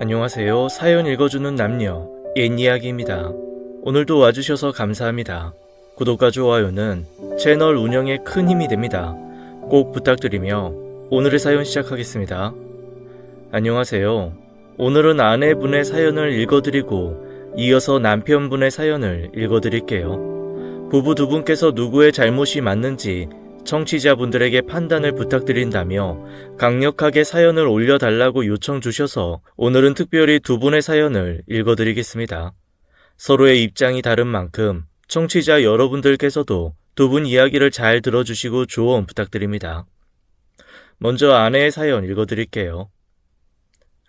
안녕하세요. 사연 읽어주는 남녀, 옛 이야기입니다. 오늘도 와주셔서 감사합니다. 구독과 좋아요는 채널 운영에 큰 힘이 됩니다. 꼭 부탁드리며 오늘의 사연 시작하겠습니다. 안녕하세요. 오늘은 아내분의 사연을 읽어드리고 이어서 남편분의 사연을 읽어드릴게요. 부부 두 분께서 누구의 잘못이 맞는지 청취자분들에게 판단을 부탁드린다며 강력하게 사연을 올려달라고 요청 주셔서 오늘은 특별히 두 분의 사연을 읽어드리겠습니다. 서로의 입장이 다른 만큼 청취자 여러분들께서도 두 분 이야기를 잘 들어주시고 조언 부탁드립니다. 먼저 아내의 사연 읽어드릴게요.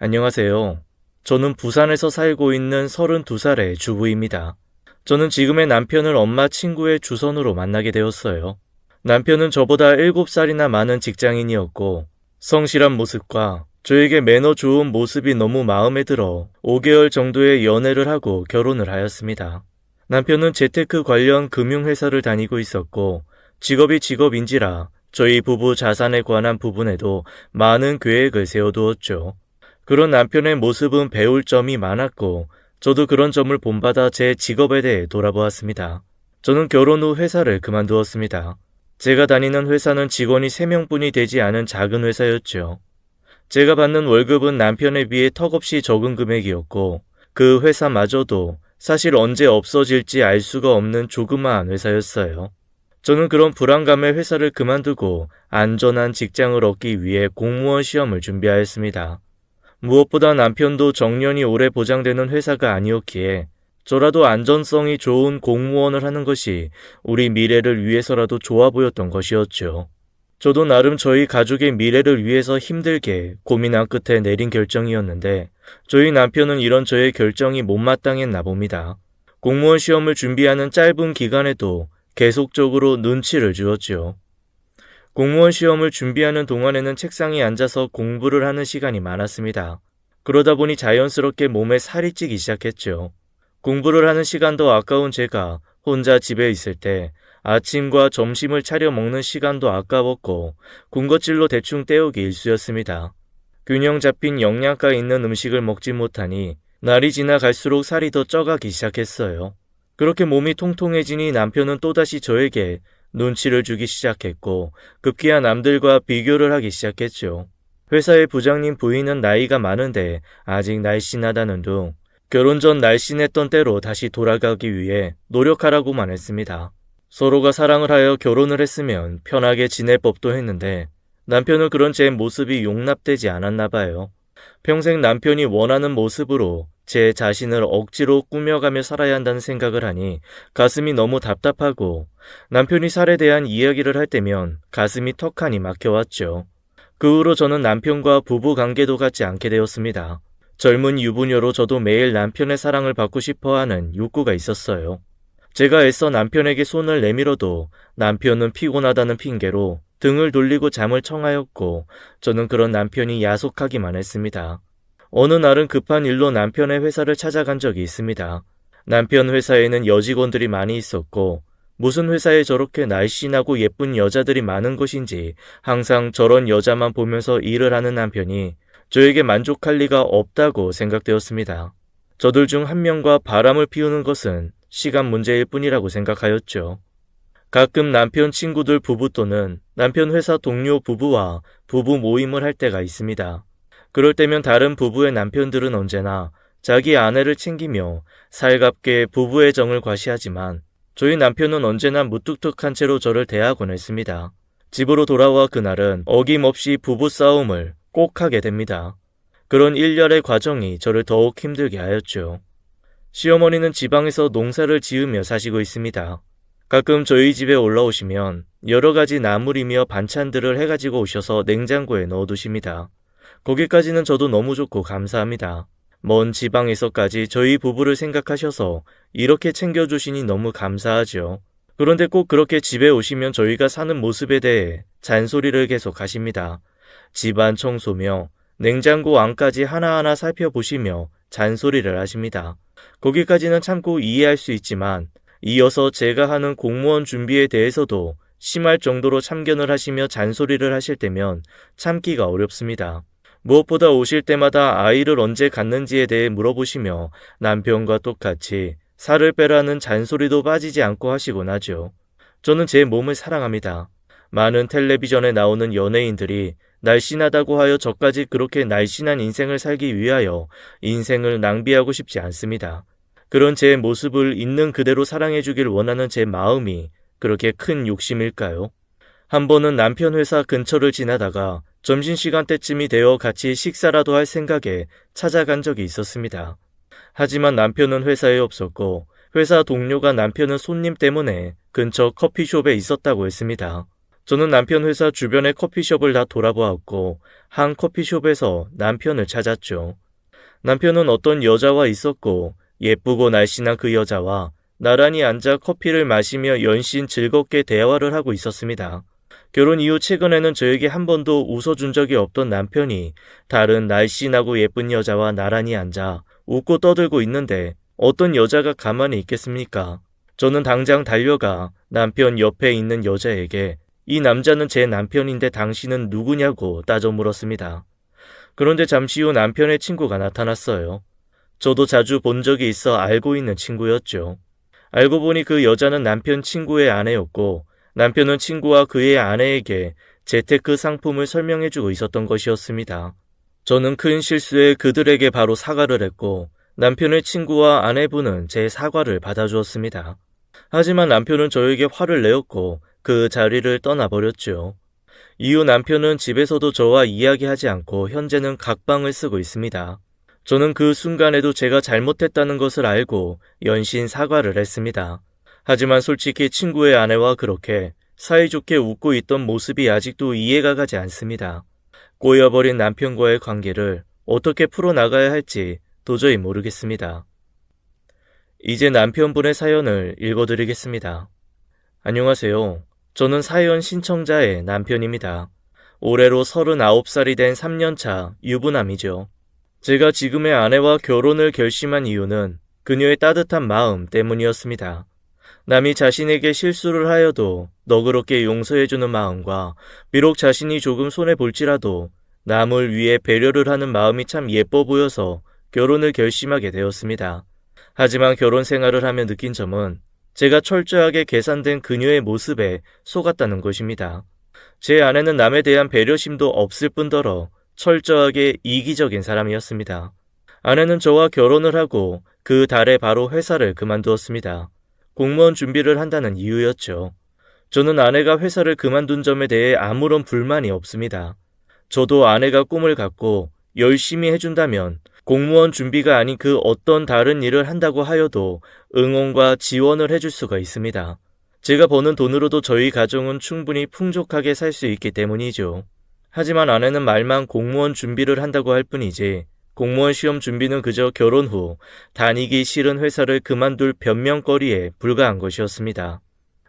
안녕하세요. 저는 부산에서 살고 있는 32살의 주부입니다. 저는 지금의 남편을 엄마 친구의 주선으로 만나게 되었어요. 남편은 저보다 7살이나 많은 직장인이었고 성실한 모습과 저에게 매너 좋은 모습이 너무 마음에 들어 5개월 정도의 연애를 하고 결혼을 하였습니다. 남편은 재테크 관련 금융회사를 다니고 있었고 직업이 직업인지라 저희 부부 자산에 관한 부분에도 많은 계획을 세워두었죠. 그런 남편의 모습은 배울 점이 많았고 저도 그런 점을 본받아 제 직업에 대해 돌아보았습니다. 저는 결혼 후 회사를 그만두었습니다. 제가 다니는 회사는 직원이 3명뿐이 되지 않은 작은 회사였죠. 제가 받는 월급은 남편에 비해 턱없이 적은 금액이었고 그 회사마저도 사실 언제 없어질지 알 수가 없는 조그마한 회사였어요. 저는 그런 불안감에 회사를 그만두고 안전한 직장을 얻기 위해 공무원 시험을 준비하였습니다. 무엇보다 남편도 정년이 오래 보장되는 회사가 아니었기에 저라도 안전성이 좋은 공무원을 하는 것이 우리 미래를 위해서라도 좋아 보였던 것이었죠. 저도 나름 저희 가족의 미래를 위해서 힘들게 고민한 끝에 내린 결정이었는데 저희 남편은 이런 저의 결정이 못마땅했나 봅니다. 공무원 시험을 준비하는 짧은 기간에도 계속적으로 눈치를 주었죠. 공무원 시험을 준비하는 동안에는 책상에 앉아서 공부를 하는 시간이 많았습니다. 그러다 보니 자연스럽게 몸에 살이 찌기 시작했죠. 공부를 하는 시간도 아까운 제가 혼자 집에 있을 때 아침과 점심을 차려 먹는 시간도 아까웠고 군것질로 대충 때우기 일쑤였습니다. 균형 잡힌 영양가 있는 음식을 먹지 못하니 날이 지나갈수록 살이 더 쪄가기 시작했어요. 그렇게 몸이 통통해지니 남편은 또다시 저에게 눈치를 주기 시작했고 급기야 남들과 비교를 하기 시작했죠. 회사의 부장님 부인은 나이가 많은데 아직 날씬하다는 둥 결혼 전 날씬했던 때로 다시 돌아가기 위해 노력하라고만 했습니다. 서로가 사랑을 하여 결혼을 했으면 편하게 지낼 법도 했는데 남편은 그런 제 모습이 용납되지 않았나 봐요. 평생 남편이 원하는 모습으로 제 자신을 억지로 꾸며가며 살아야 한다는 생각을 하니 가슴이 너무 답답하고 남편이 살에 대한 이야기를 할 때면 가슴이 턱하니 막혀왔죠. 그 후로 저는 남편과 부부 관계도 갖지 않게 되었습니다. 젊은 유부녀로 저도 매일 남편의 사랑을 받고 싶어하는 욕구가 있었어요. 제가 애써 남편에게 손을 내밀어도 남편은 피곤하다는 핑계로 등을 돌리고 잠을 청하였고 저는 그런 남편이 야속하기만 했습니다. 어느 날은 급한 일로 남편의 회사를 찾아간 적이 있습니다. 남편 회사에는 여직원들이 많이 있었고 무슨 회사에 저렇게 날씬하고 예쁜 여자들이 많은 것인지 항상 저런 여자만 보면서 일을 하는 남편이 저에게 만족할 리가 없다고 생각되었습니다. 저들 중 한 명과 바람을 피우는 것은 시간 문제일 뿐이라고 생각하였죠. 가끔 남편 친구들 부부 또는 남편 회사 동료 부부와 부부 모임을 할 때가 있습니다. 그럴 때면 다른 부부의 남편들은 언제나 자기 아내를 챙기며 살갑게 부부의 정을 과시하지만 저희 남편은 언제나 무뚝뚝한 채로 저를 대하곤 했습니다. 집으로 돌아와 그날은 어김없이 부부싸움을 꼭 하게 됩니다. 그런 일련의 과정이 저를 더욱 힘들게 하였죠. 시어머니는 지방에서 농사를 지으며 사시고 있습니다. 가끔 저희 집에 올라오시면 여러 가지 나물이며 반찬들을 해가지고 오셔서 냉장고에 넣어두십니다. 거기까지는 저도 너무 좋고 감사합니다. 먼 지방에서까지 저희 부부를 생각하셔서 이렇게 챙겨주시니 너무 감사하죠. 그런데 꼭 그렇게 집에 오시면 저희가 사는 모습에 대해 잔소리를 계속 하십니다. 집안 청소며 냉장고 안까지 하나하나 살펴보시며 잔소리를 하십니다. 거기까지는 참고 이해할 수 있지만 이어서 제가 하는 공무원 준비에 대해서도 심할 정도로 참견을 하시며 잔소리를 하실 때면 참기가 어렵습니다. 무엇보다 오실 때마다 아이를 언제 갖는지에 대해 물어보시며 남편과 똑같이 살을 빼라는 잔소리도 빠지지 않고 하시곤 하죠. 저는 제 몸을 사랑합니다. 많은 텔레비전에 나오는 연예인들이 날씬하다고 하여 저까지 그렇게 날씬한 인생을 살기 위하여 인생을 낭비하고 싶지 않습니다. 그런 제 모습을 있는 그대로 사랑해 주길 원하는 제 마음이 그렇게 큰 욕심일까요? 한 번은 남편 회사 근처를 지나다가 점심시간 때쯤이 되어 같이 식사라도 할 생각에 찾아간 적이 있었습니다. 하지만 남편은 회사에 없었고 회사 동료가 남편은 손님 때문에 근처 커피숍에 있었다고 했습니다. 저는 남편 회사 주변의 커피숍을 다 돌아보았고 한 커피숍에서 남편을 찾았죠. 남편은 어떤 여자와 있었고 예쁘고 날씬한 그 여자와 나란히 앉아 커피를 마시며 연신 즐겁게 대화를 하고 있었습니다. 결혼 이후 최근에는 저에게 한 번도 웃어준 적이 없던 남편이 다른 날씬하고 예쁜 여자와 나란히 앉아 웃고 떠들고 있는데 어떤 여자가 가만히 있겠습니까? 저는 당장 달려가 남편 옆에 있는 여자에게 이 남자는 제 남편인데 당신은 누구냐고 따져 물었습니다. 그런데 잠시 후 남편의 친구가 나타났어요. 저도 자주 본 적이 있어 알고 있는 친구였죠. 알고 보니 그 여자는 남편 친구의 아내였고 남편은 친구와 그의 아내에게 재테크 상품을 설명해주고 있었던 것이었습니다. 저는 큰 실수에 그들에게 바로 사과를 했고 남편의 친구와 아내분은 제 사과를 받아주었습니다. 하지만 남편은 저에게 화를 내었고 그 자리를 떠나버렸죠. 이후 남편은 집에서도 저와 이야기하지 않고 현재는 각방을 쓰고 있습니다. 저는 그 순간에도 제가 잘못했다는 것을 알고 연신 사과를 했습니다. 하지만 솔직히 친구의 아내와 그렇게 사이좋게 웃고 있던 모습이 아직도 이해가 가지 않습니다. 꼬여버린 남편과의 관계를 어떻게 풀어나가야 할지 도저히 모르겠습니다. 이제 남편분의 사연을 읽어드리겠습니다. 안녕하세요. 저는 사연 신청자의 남편입니다. 올해로 39살이 된 3년차 유부남이죠. 제가 지금의 아내와 결혼을 결심한 이유는 그녀의 따뜻한 마음 때문이었습니다. 남이 자신에게 실수를 하여도 너그럽게 용서해주는 마음과 비록 자신이 조금 손해볼지라도 남을 위해 배려를 하는 마음이 참 예뻐 보여서 결혼을 결심하게 되었습니다. 하지만 결혼 생활을 하며 느낀 점은 제가 철저하게 계산된 그녀의 모습에 속았다는 것입니다. 제 아내는 남에 대한 배려심도 없을 뿐더러 철저하게 이기적인 사람이었습니다. 아내는 저와 결혼을 하고 그 달에 바로 회사를 그만두었습니다. 공무원 준비를 한다는 이유였죠. 저는 아내가 회사를 그만둔 점에 대해 아무런 불만이 없습니다. 저도 아내가 꿈을 갖고 열심히 해준다면 공무원 준비가 아닌 그 어떤 다른 일을 한다고 하여도 응원과 지원을 해줄 수가 있습니다. 제가 버는 돈으로도 저희 가정은 충분히 풍족하게 살 수 있기 때문이죠. 하지만 아내는 말만 공무원 준비를 한다고 할 뿐이지 공무원 시험 준비는 그저 결혼 후 다니기 싫은 회사를 그만둘 변명거리에 불과한 것이었습니다.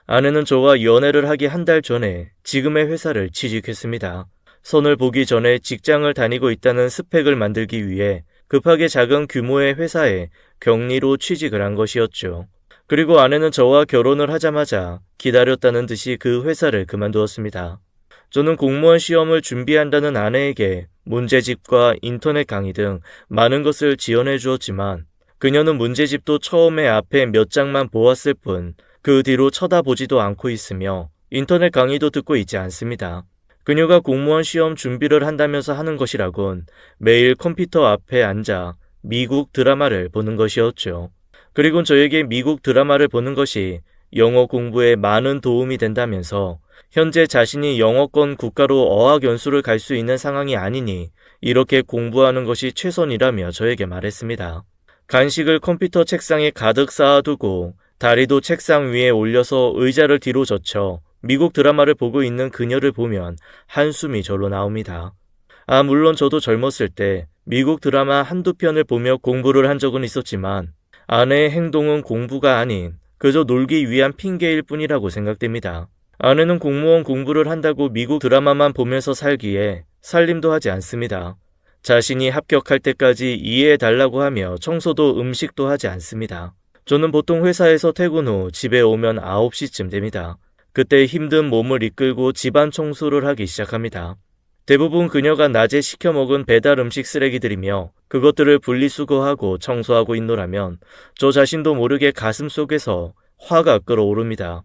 아내는 저와 연애를 하기 한 달 전에 지금의 회사를 취직했습니다. 선을 보기 전에 직장을 다니고 있다는 스펙을 만들기 위해 급하게 작은 규모의 회사에 격리로 취직을 한 것이었죠. 그리고 아내는 저와 결혼을 하자마자 기다렸다는 듯이 그 회사를 그만두었습니다. 저는 공무원 시험을 준비한다는 아내에게 문제집과 인터넷 강의 등 많은 것을 지원해 주었지만 그녀는 문제집도 처음에 앞에 몇 장만 보았을 뿐 그 뒤로 쳐다보지도 않고 있으며 인터넷 강의도 듣고 있지 않습니다. 그녀가 공무원 시험 준비를 한다면서 하는 것이라곤 매일 컴퓨터 앞에 앉아 미국 드라마를 보는 것이었죠. 그리고 저에게 미국 드라마를 보는 것이 영어 공부에 많은 도움이 된다면서 현재 자신이 영어권 국가로 어학연수를 갈 수 있는 상황이 아니니 이렇게 공부하는 것이 최선이라며 저에게 말했습니다. 간식을 컴퓨터 책상에 가득 쌓아두고 다리도 책상 위에 올려서 의자를 뒤로 젖혀 미국 드라마를 보고 있는 그녀를 보면 한숨이 절로 나옵니다. 물론 저도 젊었을 때 미국 드라마 한두 편을 보며 공부를 한 적은 있었지만 아내의 행동은 공부가 아닌 그저 놀기 위한 핑계일 뿐이라고 생각됩니다. 아내는 공무원 공부를 한다고 미국 드라마만 보면서 살기에 살림도 하지 않습니다. 자신이 합격할 때까지 이해해달라고 하며 청소도 음식도 하지 않습니다. 저는 보통 회사에서 퇴근 후 집에 오면 9시쯤 됩니다. 그때 힘든 몸을 이끌고 집안 청소를 하기 시작합니다. 대부분 그녀가 낮에 시켜 먹은 배달 음식 쓰레기들이며 그것들을 분리수거하고 청소하고 있노라면 저 자신도 모르게 가슴속에서 화가 끓어오릅니다.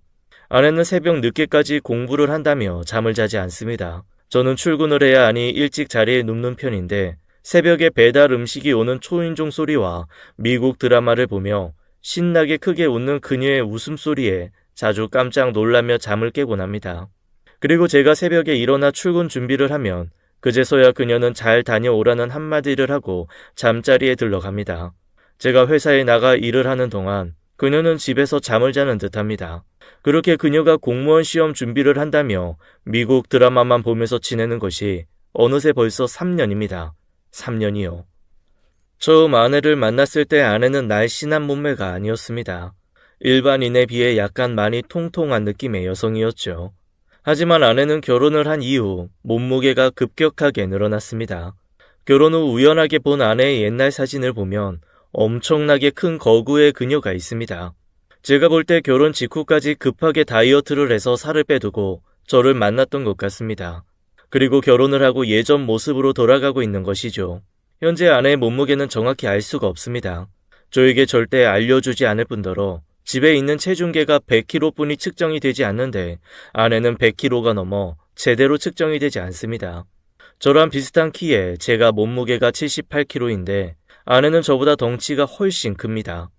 아내는 새벽 늦게까지 공부를 한다며 잠을 자지 않습니다. 저는 출근을 해야 하니 일찍 자리에 눕는 편인데 새벽에 배달 음식이 오는 초인종 소리와 미국 드라마를 보며 신나게 크게 웃는 그녀의 웃음소리에 자주 깜짝 놀라며 잠을 깨곤 합니다. 그리고 제가 새벽에 일어나 출근 준비를 하면 그제서야 그녀는 잘 다녀오라는 한마디를 하고 잠자리에 들러갑니다. 제가 회사에 나가 일을 하는 동안 그녀는 집에서 잠을 자는 듯합니다. 그렇게 그녀가 공무원 시험 준비를 한다며 미국 드라마만 보면서 지내는 것이 어느새 벌써 3년입니다. 3년이요. 처음 아내를 만났을 때 아내는 날씬한 몸매가 아니었습니다. 일반인에 비해 약간 많이 통통한 느낌의 여성이었죠. 하지만 아내는 결혼을 한 이후 몸무게가 급격하게 늘어났습니다. 결혼 후 우연하게 본 아내의 옛날 사진을 보면 엄청나게 큰 거구의 그녀가 있습니다. 제가 볼 때 결혼 직후까지 급하게 다이어트를 해서 살을 빼두고 저를 만났던 것 같습니다. 그리고 결혼을 하고 예전 모습으로 돌아가고 있는 것이죠. 현재 아내의 몸무게는 정확히 알 수가 없습니다. 저에게 절대 알려주지 않을 뿐더러 집에 있는 체중계가 100kg뿐이 측정이 되지 않는데 아내는 100kg가 넘어 제대로 측정이 되지 않습니다. 저랑 비슷한 키에 제가 몸무게가 78kg인데 아내는 저보다 덩치가 훨씬 큽니다.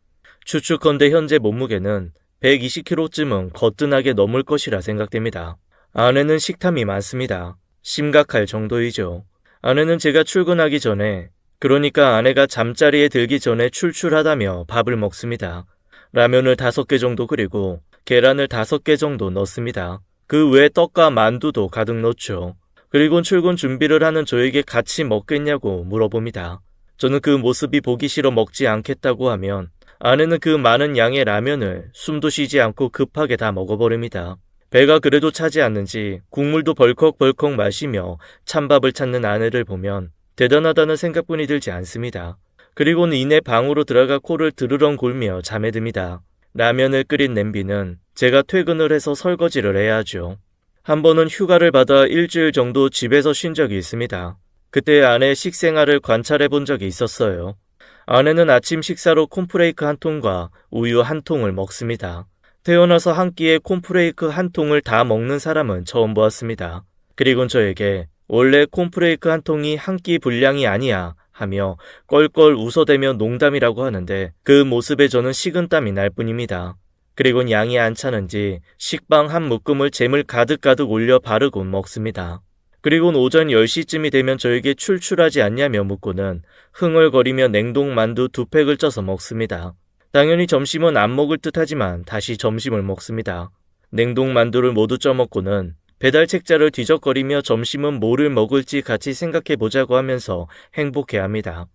추측컨대 현재 몸무게는 120kg쯤은 거뜬하게 넘을 것이라 생각됩니다. 아내는 식탐이 많습니다. 심각할 정도이죠. 아내는 제가 출근하기 전에, 그러니까 아내가 잠자리에 들기 전에 출출하다며 밥을 먹습니다. 라면을 5개 정도 끓이고 계란을 5개 정도 넣습니다. 그 외에 떡과 만두도 가득 넣죠. 그리고 출근 준비를 하는 저에게 같이 먹겠냐고 물어봅니다. 저는 그 모습이 보기 싫어 먹지 않겠다고 하면 아내는 그 많은 양의 라면을 숨도 쉬지 않고 급하게 다 먹어버립니다. 배가 그래도 차지 않는지 국물도 벌컥벌컥 마시며 찬밥을 찾는 아내를 보면 대단하다는 생각뿐이 들지 않습니다. 그리고는 이내 방으로 들어가 코를 드르렁 골며 잠에 듭니다. 라면을 끓인 냄비는 제가 퇴근을 해서 설거지를 해야 하죠. 한 번은 휴가를 받아 일주일 정도 집에서 쉰 적이 있습니다. 그때 아내의 식생활을 관찰해 본 적이 있었어요. 아내는 아침 식사로 콘프레이크 한 통과 우유 한 통을 먹습니다. 태어나서 한 끼에 콘프레이크 한 통을 다 먹는 사람은 처음 보았습니다. 그리곤 저에게 원래 콘프레이크 한 통이 한 끼 분량이 아니야 하며 껄껄 웃어대며 농담이라고 하는데 그 모습에 저는 식은땀이 날 뿐입니다. 그리곤 양이 안 차는지 식빵 한 묶음을 잼을 가득가득 올려 바르고 먹습니다. 그리곤 오전 10시쯤이 되면 저에게 출출하지 않냐며 묻고는 흥얼거리며 냉동 만두 2팩을 쪄서 먹습니다. 당연히 점심은 안 먹을 듯 하지만 다시 점심을 먹습니다. 냉동 만두를 모두 쪄먹고는 배달 책자를 뒤적거리며 점심은 뭐를 먹을지 같이 생각해보자고 하면서 행복해합니다.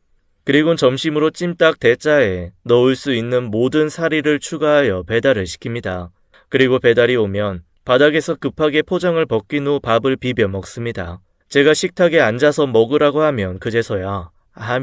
그리곤 점심으로 찜닭 대짜에 넣을 수 있는 모든 사리를 추가하여 배달을 시킵니다. 그리고 배달이 오면 바닥에서 급하게 포장을 벗긴 후 밥을 비벼 먹습니다. 제가 식탁에 앉아서 먹으라고 하면 그제서야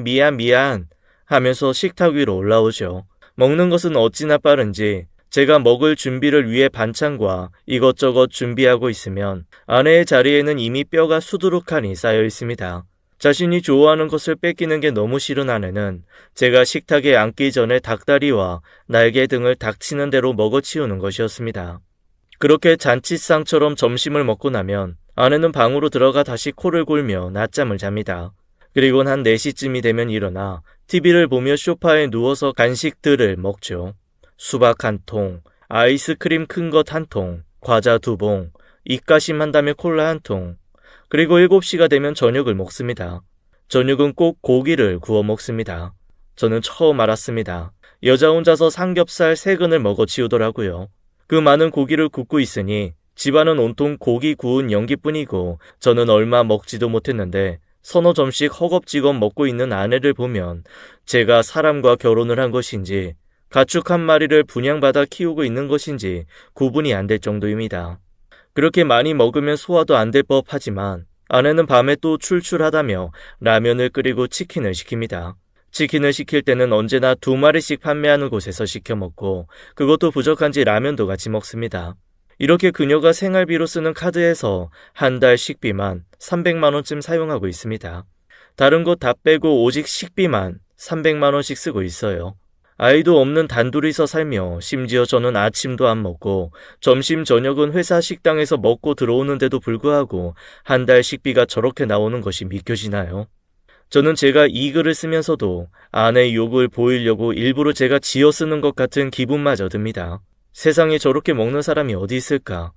미안 하면서 식탁 위로 올라오죠. 먹는 것은 어찌나 빠른지 제가 먹을 준비를 위해 반찬과 이것저것 준비하고 있으면 아내의 자리에는 이미 뼈가 수두룩하니 쌓여 있습니다. 자신이 좋아하는 것을 뺏기는 게 너무 싫은 아내는 제가 식탁에 앉기 전에 닭다리와 날개 등을 닥치는 대로 먹어치우는 것이었습니다. 그렇게 잔치상처럼 점심을 먹고 나면 아내는 방으로 들어가 다시 코를 골며 낮잠을 잡니다. 그리곤 한 4시쯤이 되면 일어나 TV를 보며 소파에 누워서 간식들을 먹죠. 수박 한 통, 아이스크림 큰 것 한 통, 과자 2봉, 입가심 한다며 콜라 한 통, 그리고 7시가 되면 저녁을 먹습니다. 저녁은 꼭 고기를 구워 먹습니다. 저는 처음 알았습니다. 여자 혼자서 삼겹살 3근을 먹어 치우더라고요. 그 많은 고기를 굽고 있으니 집안은 온통 고기 구운 연기뿐이고 저는 얼마 먹지도 못했는데 서너 점씩 허겁지겁 먹고 있는 아내를 보면 제가 사람과 결혼을 한 것인지 가축 한 마리를 분양받아 키우고 있는 것인지 구분이 안 될 정도입니다. 그렇게 많이 먹으면 소화도 안 될 법하지만 아내는 밤에 또 출출하다며 라면을 끓이고 치킨을 시킵니다. 치킨을 시킬 때는 언제나 2마리씩 판매하는 곳에서 시켜 먹고 그것도 부족한지 라면도 같이 먹습니다. 이렇게 그녀가 생활비로 쓰는 카드에서 한 달 식비만 300만 원쯤 사용하고 있습니다. 다른 것 다 빼고 오직 식비만 300만 원씩 쓰고 있어요. 아이도 없는 단둘이서 살며 심지어 저는 아침도 안 먹고 점심 저녁은 회사 식당에서 먹고 들어오는데도 불구하고 한 달 식비가 저렇게 나오는 것이 믿겨지나요? 저는 제가 이 글을 쓰면서도 아내의 욕을 보이려고 일부러 제가 지어 쓰는 것 같은 기분마저 듭니다. 세상에 저렇게 먹는 사람이 어디 있을까?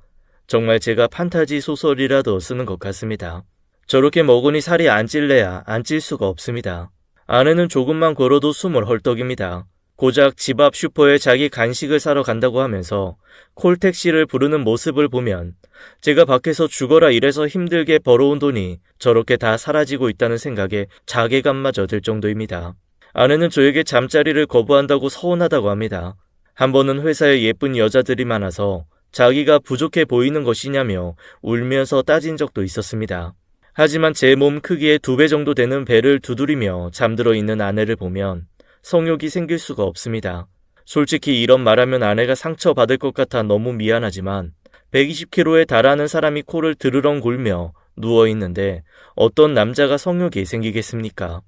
정말 제가 판타지 소설이라도 쓰는 것 같습니다. 저렇게 먹으니 살이 안 찔래야 안 찔 수가 없습니다. 아내는 조금만 걸어도 숨을 헐떡입니다. 고작 집 앞 슈퍼에 자기 간식을 사러 간다고 하면서 콜택시를 부르는 모습을 보면 제가 밖에서 죽어라 일해서 힘들게 벌어온 돈이 저렇게 다 사라지고 있다는 생각에 자괴감마저 들 정도입니다. 아내는 저에게 잠자리를 거부한다고 서운하다고 합니다. 한 번은 회사에 예쁜 여자들이 많아서 자기가 부족해 보이는 것이냐며 울면서 따진 적도 있었습니다. 하지만 제 몸 크기의 2배 정도 되는 배를 두드리며 잠들어 있는 아내를 보면 성욕이 생길 수가 없습니다. 솔직히 이런 말하면 아내가 상처받을 것 같아 너무 미안하지만 120kg에 달하는 사람이 코를 드르렁 골며 누워있는데 어떤 남자가 성욕이 생기겠습니까?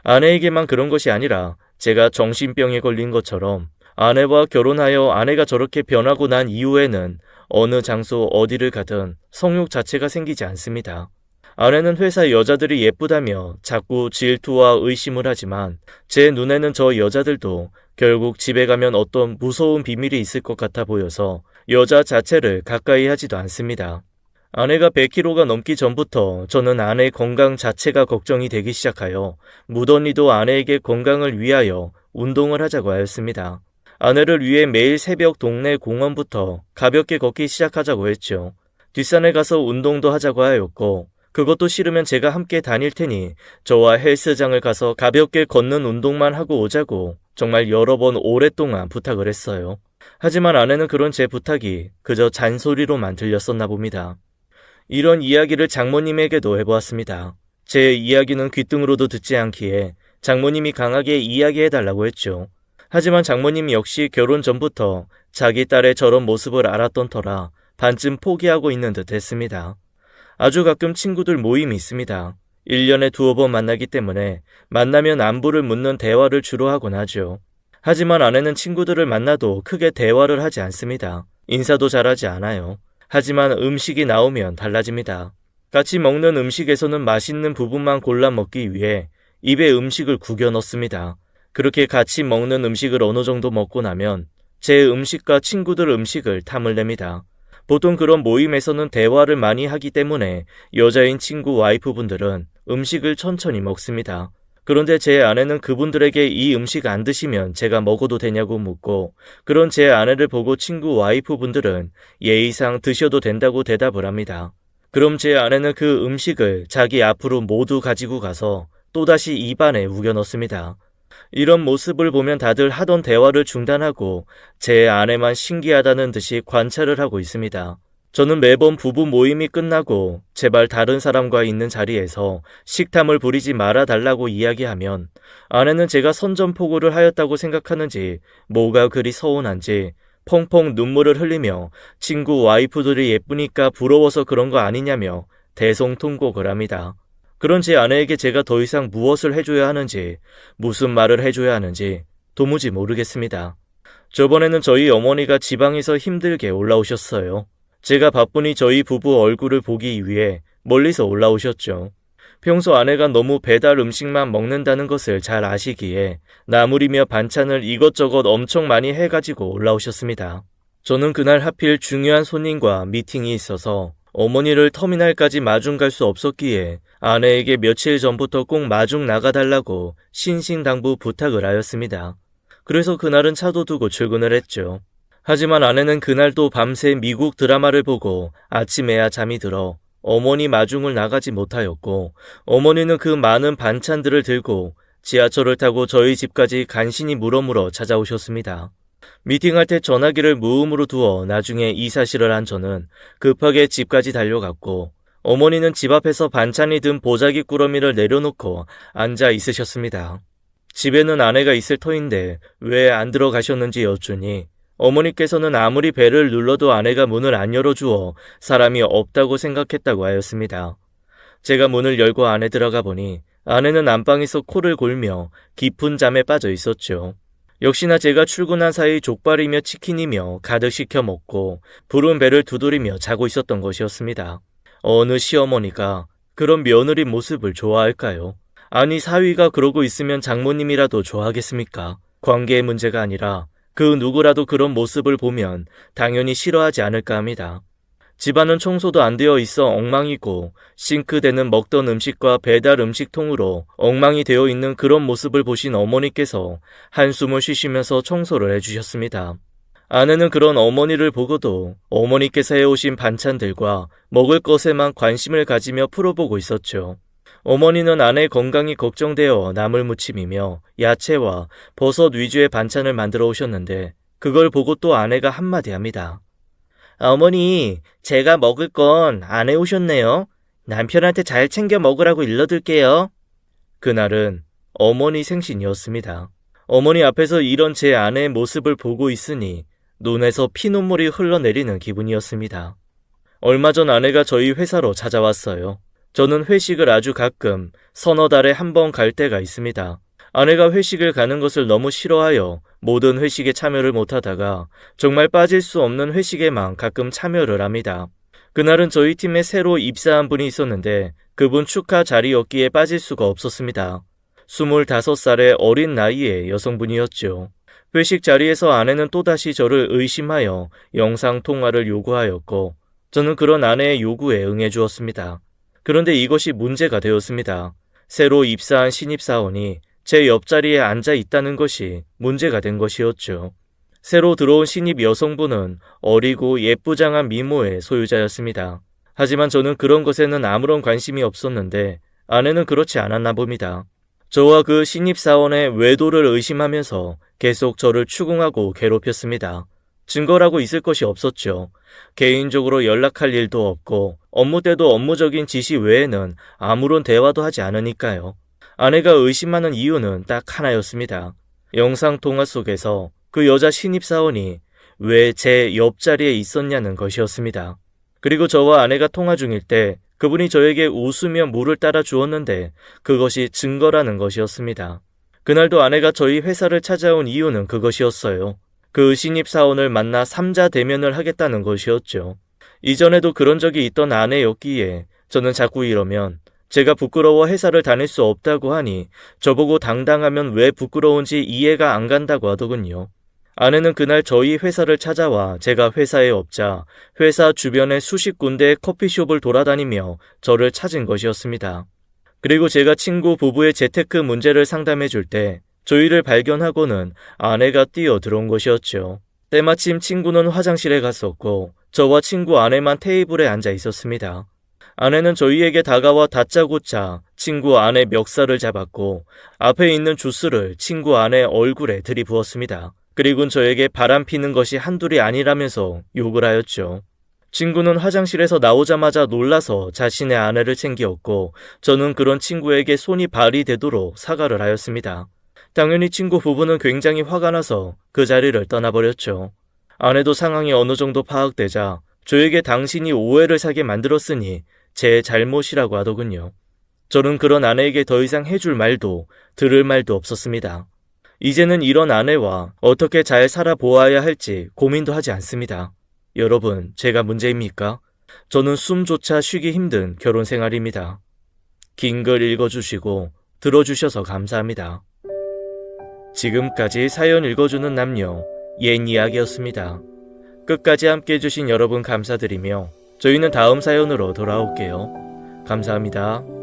아내에게만 그런 것이 아니라 제가 정신병에 걸린 것처럼 아내와 결혼하여 아내가 저렇게 변하고 난 이후에는 어느 장소 어디를 가든 성욕 자체가 생기지 않습니다. 아내는 회사 여자들이 예쁘다며 자꾸 질투와 의심을 하지만 제 눈에는 저 여자들도 결국 집에 가면 어떤 무서운 비밀이 있을 것 같아 보여서 여자 자체를 가까이 하지도 않습니다. 아내가 100kg가 넘기 전부터 저는 아내의 건강 자체가 걱정이 되기 시작하여 무던히도 아내에게 건강을 위하여 운동을 하자고 하였습니다. 아내를 위해 매일 새벽 동네 공원부터 가볍게 걷기 시작하자고 했죠. 뒷산에 가서 운동도 하자고 하였고 그것도 싫으면 제가 함께 다닐 테니 저와 헬스장을 가서 가볍게 걷는 운동만 하고 오자고 정말 여러 번 오랫동안 부탁을 했어요. 하지만 아내는 그런 제 부탁이 그저 잔소리로만 들렸었나 봅니다. 이런 이야기를 장모님에게도 해보았습니다. 제 이야기는 귓등으로도 듣지 않기에 장모님이 강하게 이야기해달라고 했죠. 하지만 장모님 역시 결혼 전부터 자기 딸의 저런 모습을 알았던 터라 반쯤 포기하고 있는 듯 했습니다. 아주 가끔 친구들 모임이 있습니다. 1년에 2번 만나기 때문에 만나면 안부를 묻는 대화를 주로 하곤 하죠. 하지만 아내는 친구들을 만나도 크게 대화를 하지 않습니다. 인사도 잘하지 않아요. 하지만 음식이 나오면 달라집니다. 같이 먹는 음식에서는 맛있는 부분만 골라 먹기 위해 입에 음식을 구겨 넣습니다. 그렇게 같이 먹는 음식을 어느 정도 먹고 나면 제 음식과 친구들 음식을 탐을 냅니다. 보통 그런 모임에서는 대화를 많이 하기 때문에 여자인 친구 와이프분들은 음식을 천천히 먹습니다. 그런데 제 아내는 그분들에게 이 음식 안 드시면 제가 먹어도 되냐고 묻고 그런 제 아내를 보고 친구 와이프분들은 예의상 드셔도 된다고 대답을 합니다. 그럼 제 아내는 그 음식을 자기 앞으로 모두 가지고 가서 또다시 입안에 우겨 넣습니다. 이런 모습을 보면 다들 하던 대화를 중단하고 제 아내만 신기하다는 듯이 관찰을 하고 있습니다. 저는 매번 부부 모임이 끝나고 제발 다른 사람과 있는 자리에서 식탐을 부리지 말아달라고 이야기하면 아내는 제가 선전포고를 하였다고 생각하는지 뭐가 그리 서운한지 펑펑 눈물을 흘리며 친구 와이프들이 예쁘니까 부러워서 그런 거 아니냐며 대성통곡을 합니다. 그런 제 아내에게 제가 더 이상 무엇을 해줘야 하는지, 무슨 말을 해줘야 하는지 도무지 모르겠습니다. 저번에는 저희 어머니가 지방에서 힘들게 올라오셨어요. 제가 바쁘니 저희 부부 얼굴을 보기 위해 멀리서 올라오셨죠. 평소 아내가 너무 배달 음식만 먹는다는 것을 잘 아시기에 나물이며 반찬을 이것저것 엄청 많이 해가지고 올라오셨습니다. 저는 그날 하필 중요한 손님과 미팅이 있어서 어머니를 터미널까지 마중 갈 수 없었기에 아내에게 며칠 전부터 꼭 마중 나가달라고 신신당부 부탁을 하였습니다. 그래서 그날은 차도 두고 출근을 했죠. 하지만 아내는 그날도 밤새 미국 드라마를 보고 아침에야 잠이 들어 어머니 마중을 나가지 못하였고 어머니는 그 많은 반찬들을 들고 지하철을 타고 저희 집까지 간신히 물어물어 찾아오셨습니다. 미팅할 때 전화기를 무음으로 두어 나중에 이 사실을 한 저는 급하게 집까지 달려갔고 어머니는 집 앞에서 반찬이 든 보자기 꾸러미를 내려놓고 앉아 있으셨습니다. 집에는 아내가 있을 터인데 왜 안 들어가셨는지 여쭈니 어머니께서는 아무리 벨을 눌러도 아내가 문을 안 열어주어 사람이 없다고 생각했다고 하였습니다. 제가 문을 열고 안에 들어가 보니 아내는 안방에서 코를 골며 깊은 잠에 빠져 있었죠. 역시나 제가 출근한 사이 족발이며 치킨이며 가득 시켜 먹고 부른 배를 두드리며 자고 있었던 것이었습니다. 어느 시어머니가 그런 며느리 모습을 좋아할까요? 아니, 사위가 그러고 있으면 장모님이라도 좋아하겠습니까? 관계의 문제가 아니라 그 누구라도 그런 모습을 보면 당연히 싫어하지 않을까 합니다. 집안은 청소도 안 되어 있어 엉망이고 싱크대는 먹던 음식과 배달 음식통으로 엉망이 되어 있는 그런 모습을 보신 어머니께서 한숨을 쉬시면서 청소를 해주셨습니다. 아내는 그런 어머니를 보고도 어머니께서 해오신 반찬들과 먹을 것에만 관심을 가지며 풀어보고 있었죠. 어머니는 아내의 건강이 걱정되어 나물무침이며 야채와 버섯 위주의 반찬을 만들어 오셨는데 그걸 보고 또 아내가 한마디 합니다. 어머니, 제가 먹을 건 안 해오셨네요. 남편한테 잘 챙겨 먹으라고 일러둘게요. 그날은 어머니 생신이었습니다. 어머니 앞에서 이런 제 아내의 모습을 보고 있으니 눈에서 피눈물이 흘러내리는 기분이었습니다. 얼마 전 아내가 저희 회사로 찾아왔어요. 저는 회식을 아주 가끔 서너 달에 한 번 갈 때가 있습니다. 아내가 회식을 가는 것을 너무 싫어하여 모든 회식에 참여를 못하다가 정말 빠질 수 없는 회식에만 가끔 참여를 합니다. 그날은 저희 팀에 새로 입사한 분이 있었는데 그분 축하 자리였기에 빠질 수가 없었습니다. 25살의 어린 나이의 여성분이었죠. 회식 자리에서 아내는 또다시 저를 의심하여 영상통화를 요구하였고 저는 그런 아내의 요구에 응해주었습니다. 그런데 이것이 문제가 되었습니다. 새로 입사한 신입사원이 제 옆자리에 앉아 있다는 것이 문제가 된 것이었죠. 새로 들어온 신입 여성분은 어리고 예쁘장한 미모의 소유자였습니다. 하지만 저는 그런 것에는 아무런 관심이 없었는데 아내는 그렇지 않았나 봅니다. 저와 그 신입사원의 외도를 의심하면서 계속 저를 추궁하고 괴롭혔습니다. 증거라고 있을 것이 없었죠. 개인적으로 연락할 일도 없고 업무 때도 업무적인 지시 외에는 아무런 대화도 하지 않으니까요. 아내가 의심하는 이유는 딱 하나였습니다. 영상통화 속에서 그 여자 신입사원이 왜 제 옆자리에 있었냐는 것이었습니다. 그리고 저와 아내가 통화 중일 때 그분이 저에게 웃으며 물을 따라 주었는데 그것이 증거라는 것이었습니다. 그날도 아내가 저희 회사를 찾아온 이유는 그것이었어요. 그 신입사원을 만나 3자 대면을 하겠다는 것이었죠. 이전에도 그런 적이 있던 아내였기에 저는 자꾸 이러면 제가 부끄러워 회사를 다닐 수 없다고 하니 저보고 당당하면 왜 부끄러운지 이해가 안 간다고 하더군요. 아내는 그날 저희 회사를 찾아와 제가 회사에 없자 회사 주변의 수십 군데의 커피숍을 돌아다니며 저를 찾은 것이었습니다. 그리고 제가 친구 부부의 재테크 문제를 상담해 줄 때 저희를 발견하고는 아내가 뛰어 들어온 것이었죠. 때마침 친구는 화장실에 갔었고 저와 친구 아내만 테이블에 앉아 있었습니다. 아내는 저희에게 다가와 다짜고짜 친구 아내 멱살을 잡았고 앞에 있는 주스를 친구 아내 얼굴에 들이부었습니다. 그리고는 저에게 바람 피는 것이 한둘이 아니라면서 욕을 하였죠. 친구는 화장실에서 나오자마자 놀라서 자신의 아내를 챙기었고 저는 그런 친구에게 손이 발이 되도록 사과를 하였습니다. 당연히 친구 부부는 굉장히 화가 나서 그 자리를 떠나버렸죠. 아내도 상황이 어느 정도 파악되자 저에게 당신이 오해를 사게 만들었으니 제 잘못이라고 하더군요. 저는 그런 아내에게 더 이상 해줄 말도 들을 말도 없었습니다. 이제는 이런 아내와 어떻게 잘 살아보아야 할지 고민도 하지 않습니다. 여러분, 제가 문제입니까? 저는 숨조차 쉬기 힘든 결혼 생활입니다. 긴 글 읽어주시고 들어주셔서 감사합니다. 지금까지 사연 읽어주는 남녀 옛 이야기였습니다. 끝까지 함께 해주신 여러분 감사드리며 저희는 다음 사연으로 돌아올게요. 감사합니다.